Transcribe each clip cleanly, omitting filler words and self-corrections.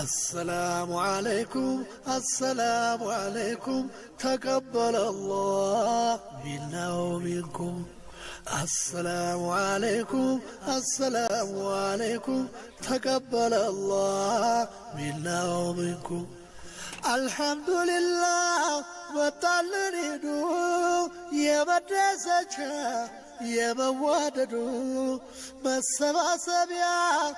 السلام عليكم تقبل الله منا ومنكم السلام عليكم تقبل الله منا ومنكم الحمد لله وتعالى يا مدرسة يا موادو مسباسبيا.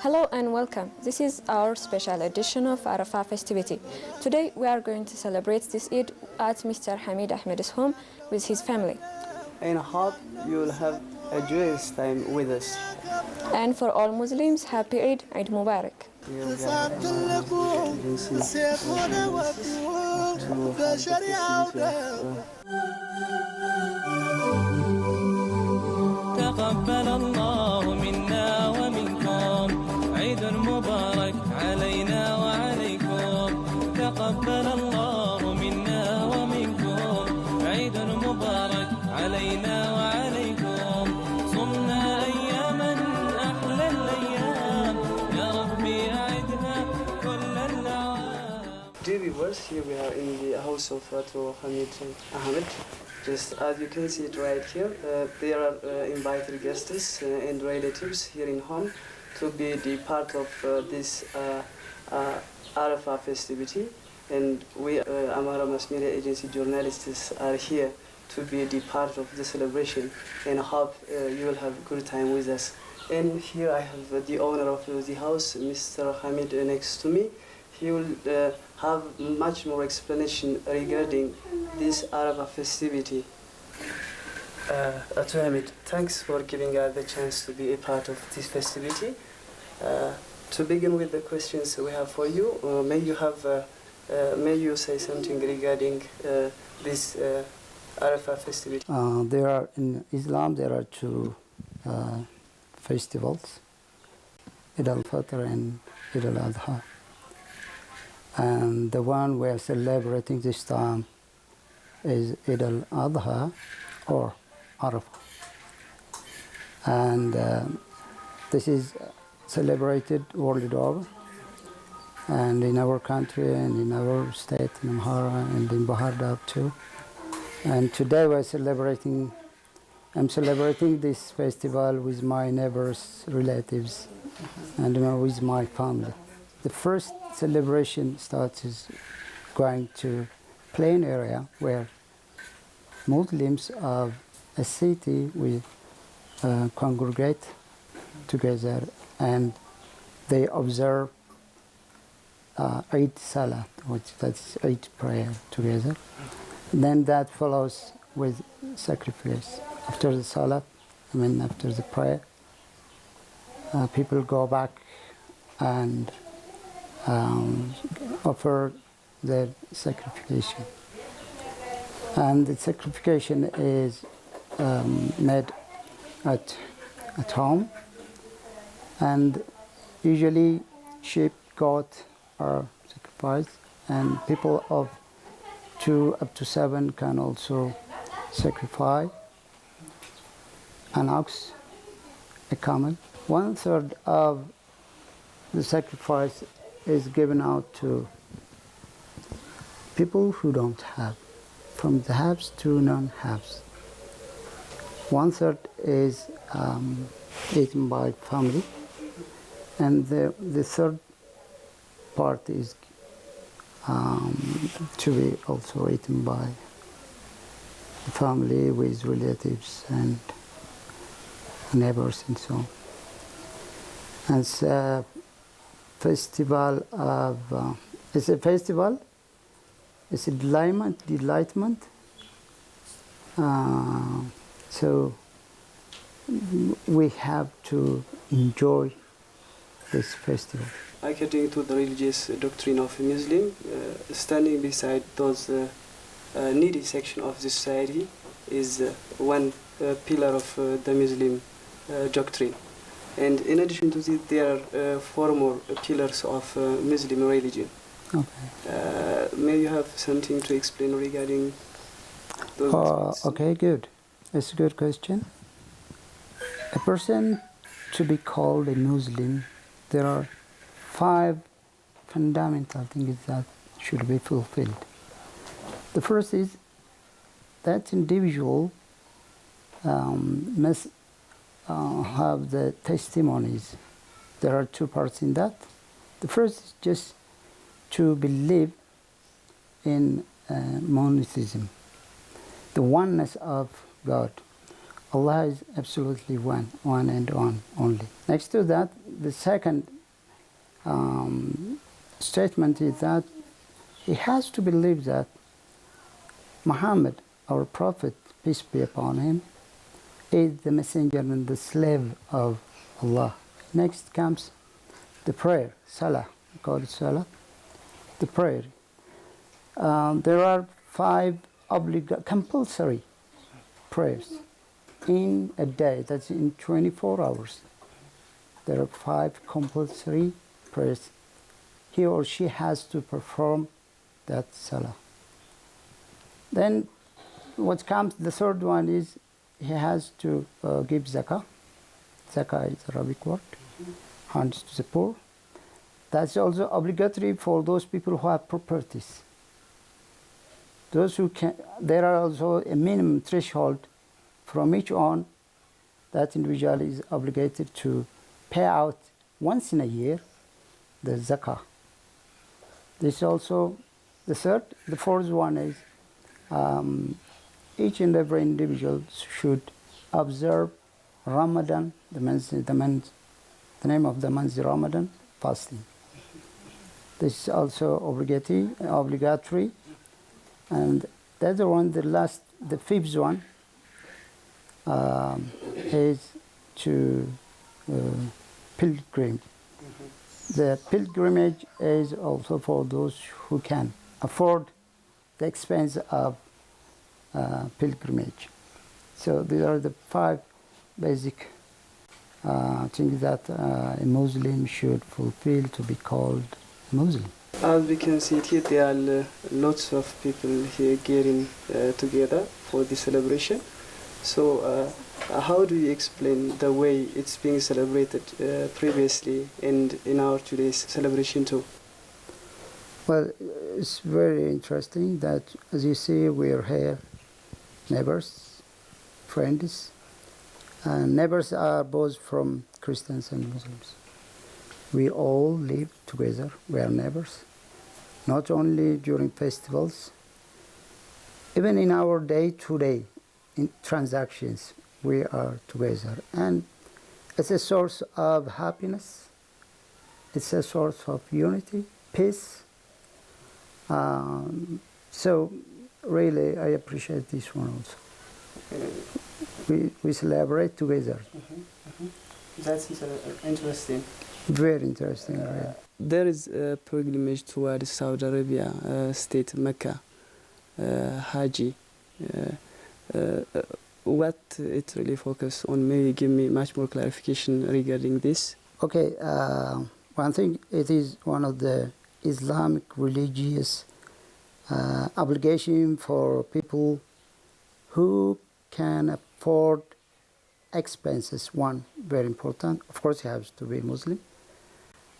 Hello and welcome. This is our special edition of Arafah festivity. Today we are going to celebrate this Eid at Mr. Hamid Ahmed's home with his family. And I hope you will have a joyous time with us. And for all Muslims, happy Eid, Eid Mubarak. تقبل الله منا ومنكم عيد مبارك علينا وعليكم تقبل الله منا ومنكم عيد مبارك علينا وعليكم صمنا أياما أحلى الأيام يا ربي أعدها كل الأعوام. Dear viewers, here we are in the house of Hamid Ahmed. Just as you can see it right here, there are invited guests and relatives here in home to be the part of this Arafah festivity. And we, Amhara Mass Media Agency journalists, are here to be the part of the celebration and hope you will have a good time with us. And here I have the owner of the house, Mr. Hamid, next to me. He will have much more explanation regarding this Arafah festivity. Dr. Hamid, thanks for giving us the chance to be a part of this festivity. To begin with the questions we have for you, may you say something regarding this Arafah festivity? There are in Islam there are two festivals, Eid-al-Fitr and Eid-al-Adha. And the one we are celebrating this time is Eid al-Adha or Arafah. And this is celebrated world over. And in our country and in our state, in Amhara and in Bahardar too. And today I'm celebrating this festival with my neighbors, relatives, and with my family. The first celebration starts is going to plain area where Muslims of a city will congregate together and they observe Eid Salah, that's Eid prayer together. Then that follows with sacrifice. After the Salah, after the prayer, people go back and offer their sacrification. And the sacrification is made at home. And usually sheep, goat are sacrificed. And people of 2 up to 7 can also sacrifice an ox, a camel. 1/3 of the sacrifice is given out to people who don't have, from the haves to non-haves. 1/3 is eaten by family, and the third part is to be also eaten by the family with relatives and neighbors and so on. And it's a festival of it's a festival. It's a delightment. So we have to enjoy this festival. According to the religious doctrine of Muslim, standing beside those needy section of the society is one pillar of the Muslim doctrine. And in addition to this, there are 4 more pillars of Muslim religion. Okay. May you have something to explain regarding those? Okay, good. It's a good question. A person to be called a Muslim, there are 5 fundamental things that should be fulfilled. The first is that individual must have the testimonies. There are 2 parts in that. The first is just to believe in monotheism, the oneness of God. Allah is absolutely one and one only. Next to that, the second statement is that he has to believe that Muhammad, our prophet, peace be upon him, is the messenger and the slave of Allah. Next comes the prayer, salah, we call it salah, the prayer. There are 5 compulsory prayers in a day, that's in 24 hours. There are 5 compulsory prayers. He or she has to perform that salah. Then what comes, the third one is he has to give zakah. Zakah is Arabic word, hands to the poor. That's also obligatory for those people who have properties. Those who can, there are also a minimum threshold from each one that individual is obligated to pay out once in a year the zakah. This is also the third. The fourth one is each and every individual should observe Ramadan, the name of the month is Ramadan, fasting. This is also obligatory. And the other one, the fifth one, is to pilgrim. The pilgrimage is also for those who can afford the expense of pilgrimage. So these are the 5 basic things that a Muslim should fulfill to be called Muslim. As we can see here, there are lots of people here getting together for the celebration. So how do you explain the way it's being celebrated previously and in our today's celebration too? Well, it's very interesting that, as you see, we are here, neighbors, friends. Neighbors are both from Christians and Muslims. We all live together, we are neighbors, not only during festivals, even in our day-to-day transactions, we are together. And it's a source of happiness, it's a source of unity, peace. So really, I appreciate this one also. We celebrate together. That's interesting. Very interesting. Really. There is a pilgrimage towards Saudi Arabia, state Mecca, Haji. What it really focuses on? Maybe give me much more clarification regarding this. Okay, one thing, it is one of the Islamic religious obligation for people who can afford expenses. One, very important, of course he has to be Muslim.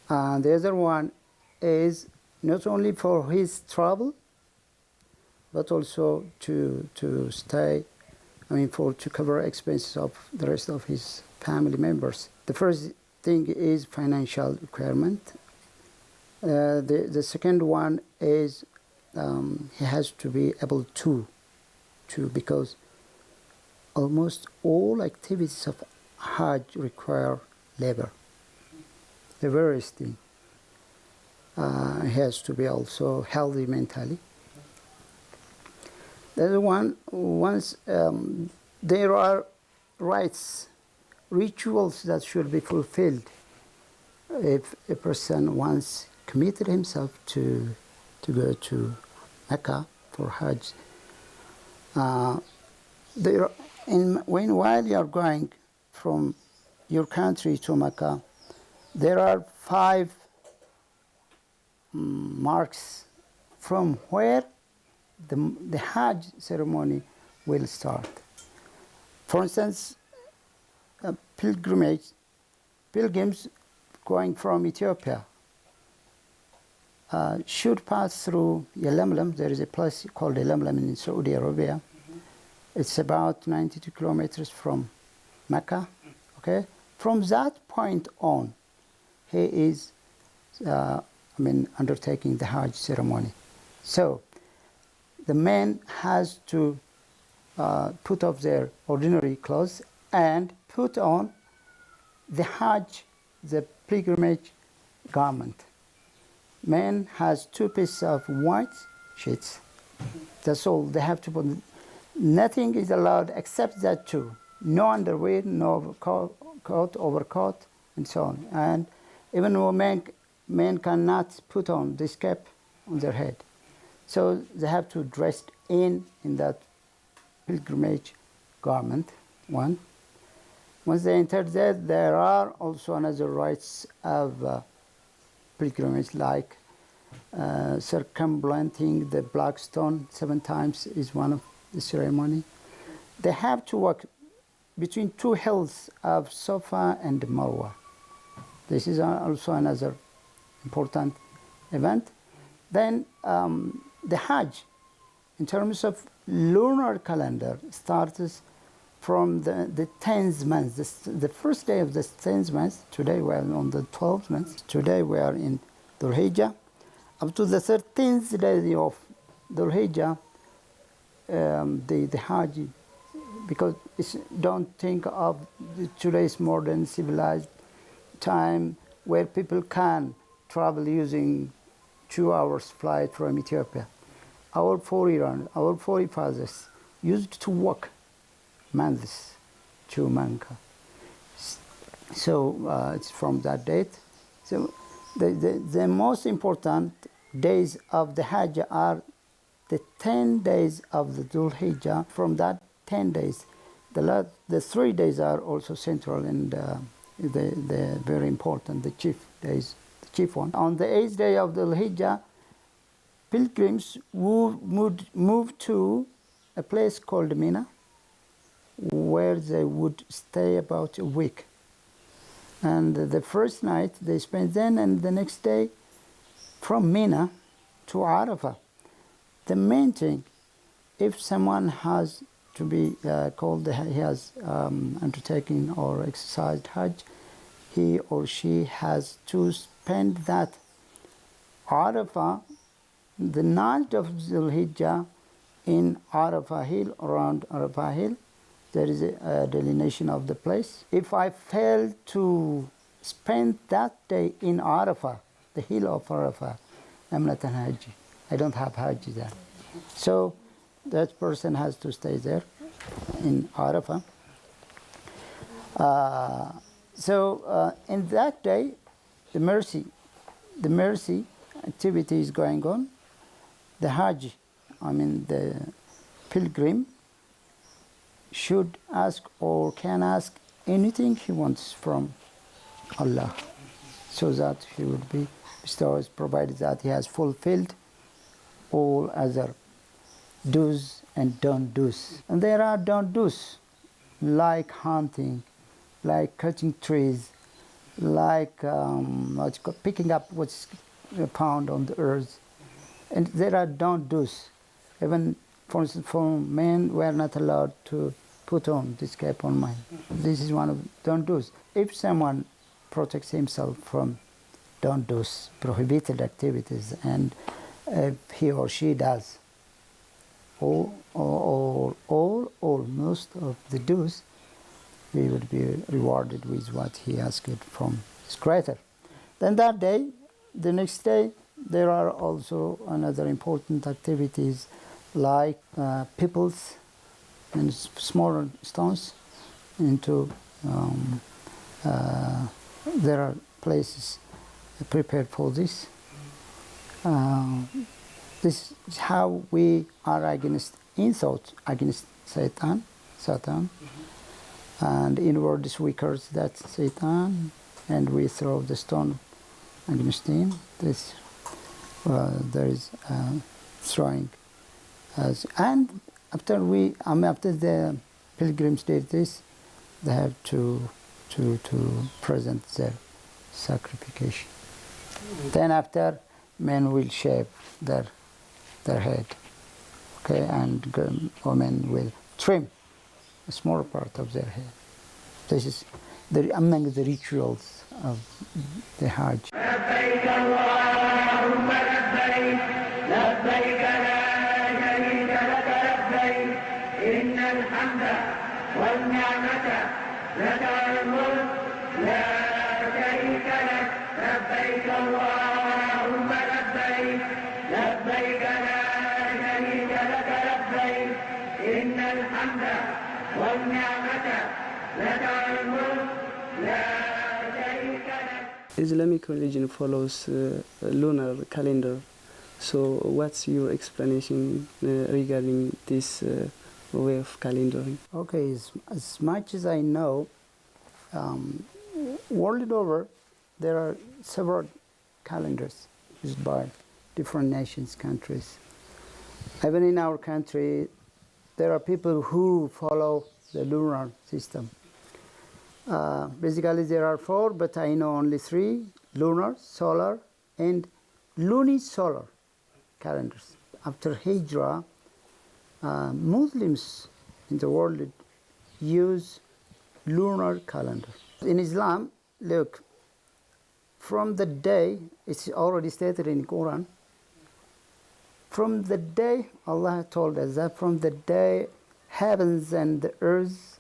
And the other one is not only for his travel, but also to stay, to cover expenses of the rest of his family members. The first thing is financial requirement. The second one is he has to be able to because almost all activities of Hajj require labor. The various thing. He has to be also healthy mentally. The other one, once there are rites, rituals that should be fulfilled. If a person once committed himself to go to Mecca for Hajj, while you are going from your country to Mecca, there are 5 marks from where the Hajj ceremony will start. For instance, pilgrims going from Ethiopia should pass through Yalamlam. There is a place called Yalamlam in Saudi Arabia. It's about 92 kilometers from Mecca. Okay, from that point on, he is, undertaking the Hajj ceremony. So the man has to put off their ordinary clothes and put on the Hajj, the pilgrimage garment. Man has 2 pieces of white sheets. That's all they have to put. Nothing is allowed except that 2. No underwear, no coat, overcoat, and so on. And even men cannot put on this cap on their head. So they have to dress in that pilgrimage garment, one. Once they enter there are also another rites of pilgrimage, like circumambulating the black stone 7 times is one of the ceremony. They have to walk between 2 hills of Safa and Marwa. This is also another important event. Then the Hajj, in terms of lunar calendar, starts from the 10th month, the first day of the 10th month. Today we are on the 12th month. Today we are in Dhul Hijjah. Up to the 13th day of Dhul Hijjah, the Hajj, because don't think of today's modern civilized time where people can travel using 2 hours flight from Ethiopia. Our forefathers used to walk months to Mecca. So it's from that date. So the most important days of the Hajj are the 10 days of the Dhul Hijjah. From that 10 days, the 3 days are also central and they're very important, the chief days, the chief one. On the 8th day of Dhul Hijjah, pilgrims would move to a place called Mina, where they would stay about a week. And the first night they spend then, and the next day from Mina to Arafah. The main thing, if someone has to be called, he has undertaken or exercised Hajj, he or she has to spend that Arafah, the night of Dhul Hijjah, in Arafah Hill, around Arafah Hill. There is a delineation of the place. If I fail to spend that day in Arafah, the hill of Arafah, I'm not an Hajji. I don't have Hajj there. So that person has to stay there in Arafah. In that day, the mercy activity is going on. The Hajj, the pilgrim, should ask or can ask anything he wants from Allah, so that he would be bestowed, provided that he has fulfilled all other do's and don't do's. And there are don't do's, like hunting, like cutting trees, like picking up what's found on the earth. And there are don't do's. Even, for instance, for men, we are not allowed to put on this cap on mine. This is one of don't do's. If someone protects himself from don't do's, prohibited activities, and if he or she does all most of the do's, he would be rewarded with what he asked from his Creator. Then that day, the next day, there are also another important activities, like pebbles and smaller stones into there are places prepared for this. This is how we are against Satan, and inward we curse that Satan, and we throw the stone against him. This there is throwing, and after the pilgrims did this, they have to present their sacrification. Then after men will shave their head, okay, and women will trim a smaller part of their head. This is among the rituals of the Hajj. Islamic religion follows lunar calendar. So what's your explanation regarding this way of calendaring? Okay, as much as I know, world over, there are several calendars used by different nations, countries. Even in our country, there are people who follow the lunar system. Basically, there are 4, but I know only 3: lunar, solar, and lunisolar calendars. After Hijrah, Muslims in the world use lunar calendar. In Islam, look, from the day, it's already stated in Quran, from the day, Allah told us that from the day heavens and the earth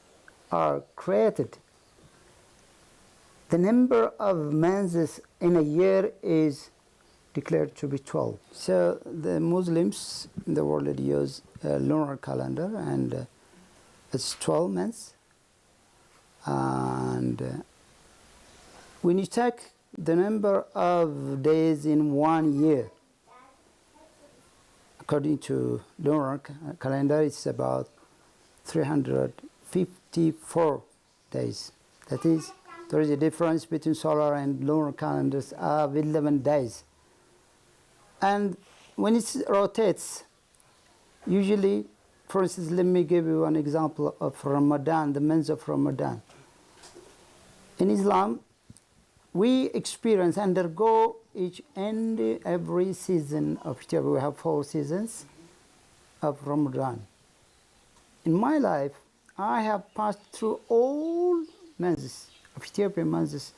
are created, the number of months in a year is declared to be 12. So the Muslims in the world use a lunar calendar, and it's 12 months. And when you take the number of days in 1 year, according to lunar calendar, it's about 354 days. That is, there is a difference between solar and lunar calendars of 11 days. And when it rotates, usually, for instance, let me give you an example of Ramadan, the month of Ramadan. In Islam, we experience, undergo each and every season of Ethiopia. We have 4 seasons of Ramadan. In my life, I have passed through all months of Ethiopian months,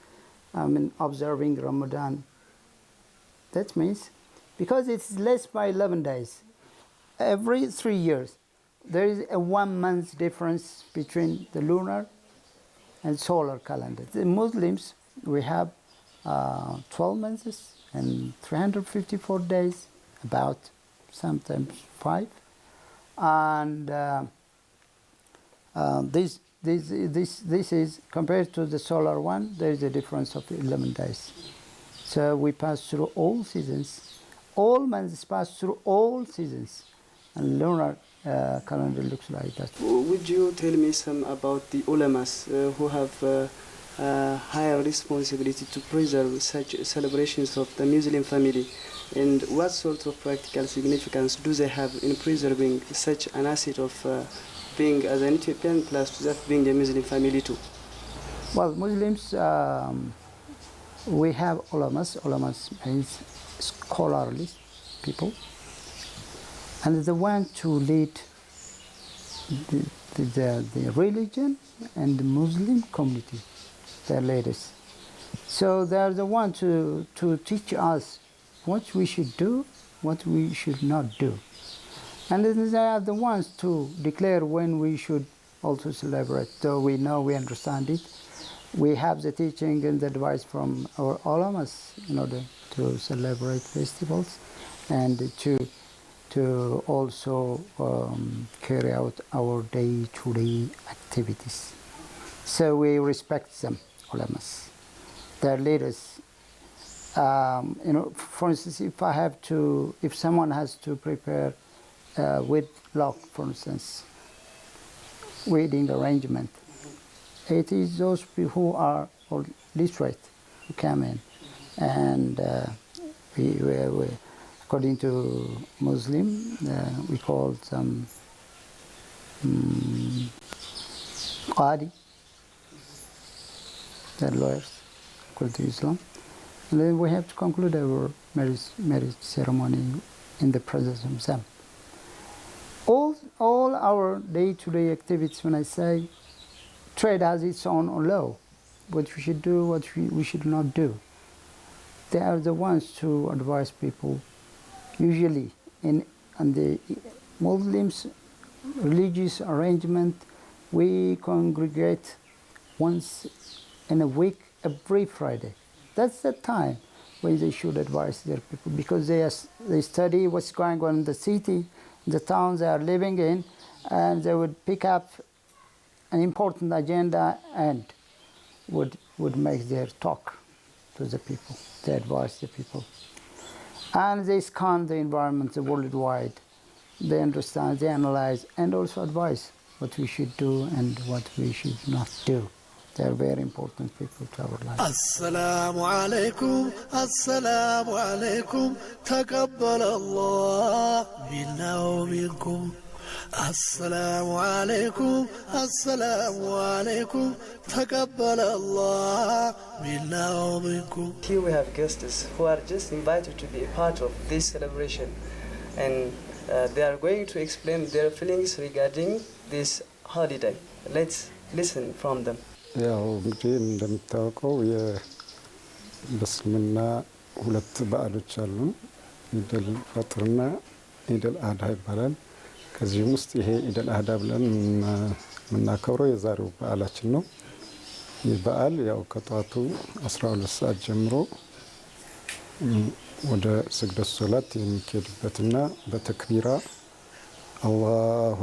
observing Ramadan. That means, because it's less by 11 days, every 3 years, there is a 1 month difference between the lunar and solar calendar. The Muslims, we have 12 months and 354 days, about sometimes 5. And this is, compared to the solar one, there is a difference of 11 days. So we pass through all seasons. All months pass through all seasons. And lunar calendar looks like that. Would you tell me some about the ulamas who have higher responsibility to preserve such celebrations of the Muslim family, and what sort of practical significance do they have in preserving such an asset of being as an Ethiopian plus that being a Muslim family too? Well, Muslims, we have ulamas. Ulamas means scholarly people, and the one to lead the religion and the Muslim community, their leaders. So they are the one to teach us what we should do, what we should not do. And then they are the ones to declare when we should also celebrate. So we know, we understand it. We have the teaching and the advice from our ulamas in order to celebrate festivals and to also carry out our day-to-day activities. So we respect them, ulamas, their leaders. For instance, if someone has to prepare wedlock, for instance, wedding arrangement, it is those people who are literate who come in, and we according to Muslim, we call them qadi, they're lawyers, according to Islam. And then we have to conclude our marriage ceremony in the presence of them. All our day-to-day activities, when I say trade has its own law, what we should do, what we should not do. They are the ones to advise people. Usually in the Muslims' religious arrangement, we congregate once in a week, every Friday. That's the time when they should advise their people, because they study what's going on in the city, the towns they are living in, and they would pick up an important agenda and would make their talk to the people. They advise the people. And they scan the environment worldwide. They understand, they analyze, and also advise what we should do and what we should not do. They are very important people to our life. Assalamu alaikum, assalamu alaikum, taqabbal Allah minna wa minkum. Assalamu alaikum, assalamu alaikum, taqabbal Allah minna wa minkum. Here we have guests who are just invited to be a part of this celebration, and they are going to explain their feelings regarding this holiday. Let's listen from them. ያው እንግዲህ እንደምታውቀው የበስልምና ሁለት በዓሎች አሉ። ኢዳል ፈጥርና ኢዳል አዳ ይባላል። ከዚህም ውስጥ ይሄ ኢዳል አዳ ብለን የምናከብረው የዛሬው በዓላችን ነው። ይህ በዓል ያው ከጧቱ 12 ሰዓት ጀምሮ ወደ ስግደት ሶላት የሚካሄድበትና በተክቢራ አላሁ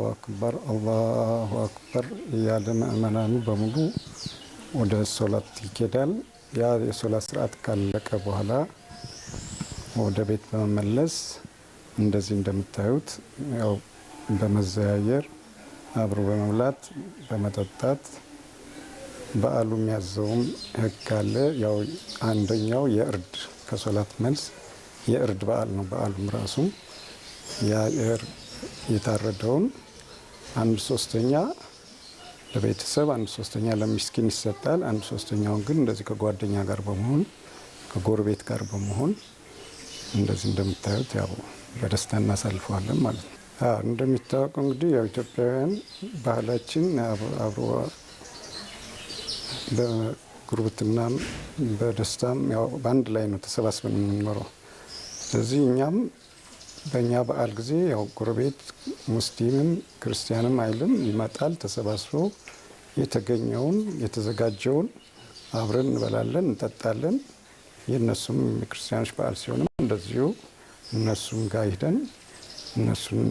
አክበር ያለ ምእመናኑ በሙሉ ወደ ሶላት ይኬዳል። ያ የሶላት ስርዓት ካለቀ በኋላ ወደ ቤት በመመለስ እንደዚህ እንደምታዩት ያው በመዘያየር አብሮ በመብላት በመጠጣት በዓሉ የሚያዘውም ህግ አለ። ያው አንደኛው የእርድ ከሶላት መልስ የእርድ በዓል ነው። በዓሉም ራሱ ያ የታረደውን 1/3 ለቤተሰብ 1/3 ለሚስኪን ይሰጣል። 1/3 ግን እንደዚህ ከጓደኛ ጋር በመሆን ከጎረቤት ጋር በመሆን እንደዚህ እንደምታዩት ያው በደስታ እናሳልፈዋለን ማለት ነው። እንደሚታወቀው እንግዲህ ያው ኢትዮጵያውያን ባህላችን አብሮ በጉርብትናም በደስታም ያው በአንድ ላይ ነው ተሰባስበን የምንኖረው። ስለዚህ እኛም በእኛ በዓል ጊዜ ያው ጎረቤት ሙስሊምም ክርስቲያንም አይልም ይመጣል። ተሰባስቦ የተገኘውን የተዘጋጀውን አብረን እንበላለን፣ እንጠጣለን። የነሱም የክርስቲያኖች በዓል ሲሆንም እንደዚሁ እነሱም ጋር ሄደን እነሱን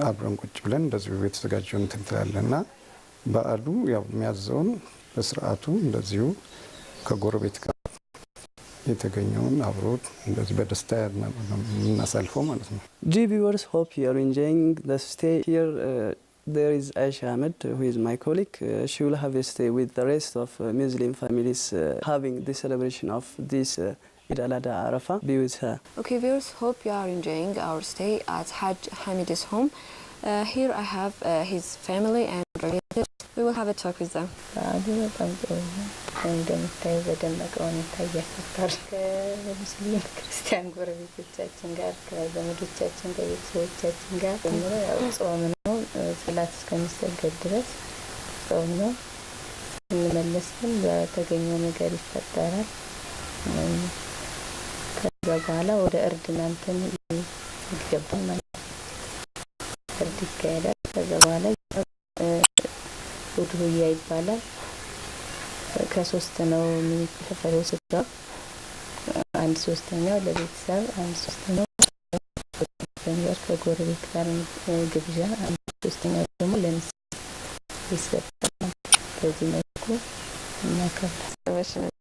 አብረን ቁጭ ብለን እንደዚሁ የተዘጋጀውን እንትን ትላለንና በዓሉ ያው የሚያዘውን በስርዓቱ እንደዚሁ ከጎረቤት ጋር የተገኘውን አብሮ እንደዚህ በደስታ እናሳልፈው ማለት ነው። Dear viewers, hope you are enjoying the stay here. There is Aisha Ahmed, who is my colleague. She will have a stay with the rest of Muslim families having the celebration of this al-Adha Arafah. Be with her. Okay viewers, hope you are enjoying our stay at Hajj Hamid's home. Here I have his family and relatives. We will have a talk with them. እንደምታዩ በደመቀ ሁኔታ እያከበር ከሙስሊም ክርስቲያን ጎረቤቶቻችን ጋር ከዘመዶቻችን ከቤተሰቦቻችን ጋር ያው ጾም ነው። ሰላት እስከሚሰገድ ድረስ ጾም ነው። ስንመለስ ግን በተገኘው ነገር ይፈጠራል። ከዛ በኋላ ወደ እርድ እናንተን ይገባል ማለት ነው። እርድ ይካሄዳል። ከዛ በኋላ ውድሁያ ይባላል። ከሶስት ነው የሚከፈለው ስጋ። 1/3 ለቤተሰብ፣ 1/3 ከጎረቤት ጋር ግብዣ፣ 1/3 ደግሞ ለምስኪን ይሰጣል። በዚህ መልኩ እናከብራለን።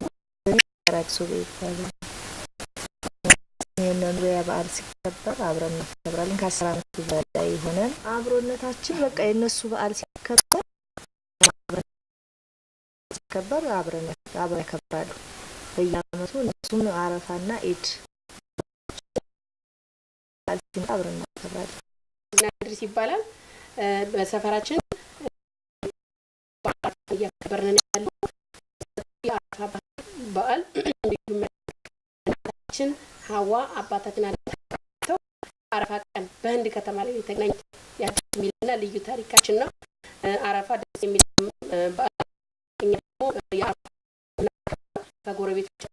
ራክሱ ይባላል። የነኑ በዓል ሲከበር አብረን እናከብራለን። ከ10 ዓመት በላይ ሆነን አብሮነታችን በቃ የነሱ በዓል ሲከበር አብረን ያከብራሉ። በየዓመቱ እነሱም አረፋና ኢድ አብረን ያከብራሉ። ናድሪስ ይባላል። በሰፈራችን ያከበርን ያለው የአረፋ በዓል እናታችን ሐዋ አባታችን አለተው አረፋ ቀን በህንድ ከተማ ላይ የተገናኙት ያሚልና ልዩ ታሪካችን ነው። አረፋ ደስ የሚል በእኛ ደግሞ ከጎረቤቶች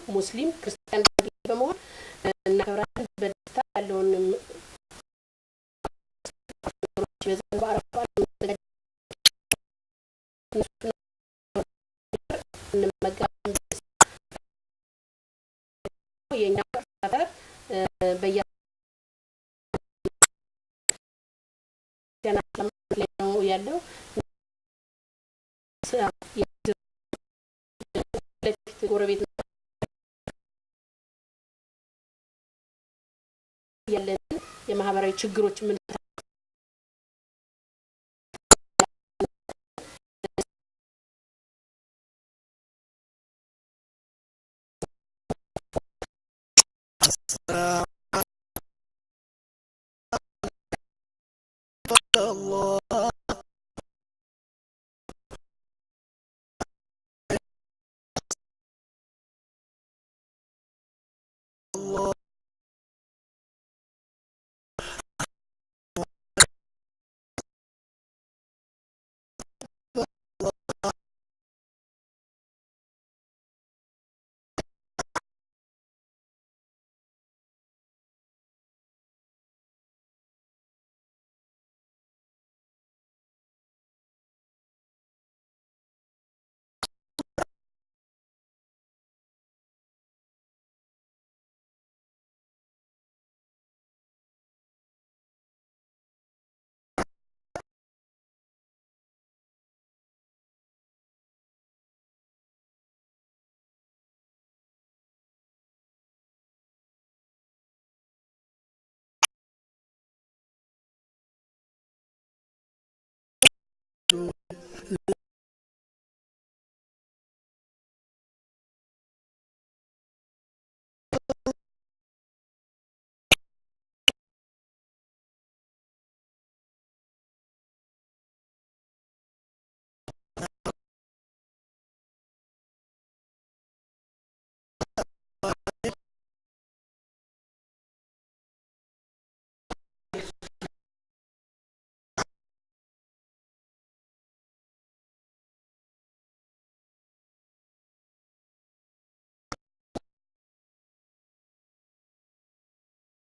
ሙስሊም ክርስቲያን በመሆን እናከብራለን። በደስታ ያለውን በዘን በአረፋ እንመገባለን። የኛ ሰፈር በያ ነው ያለው ጎረቤት ያለን የማህበራዊ ችግሮች ምን الله الله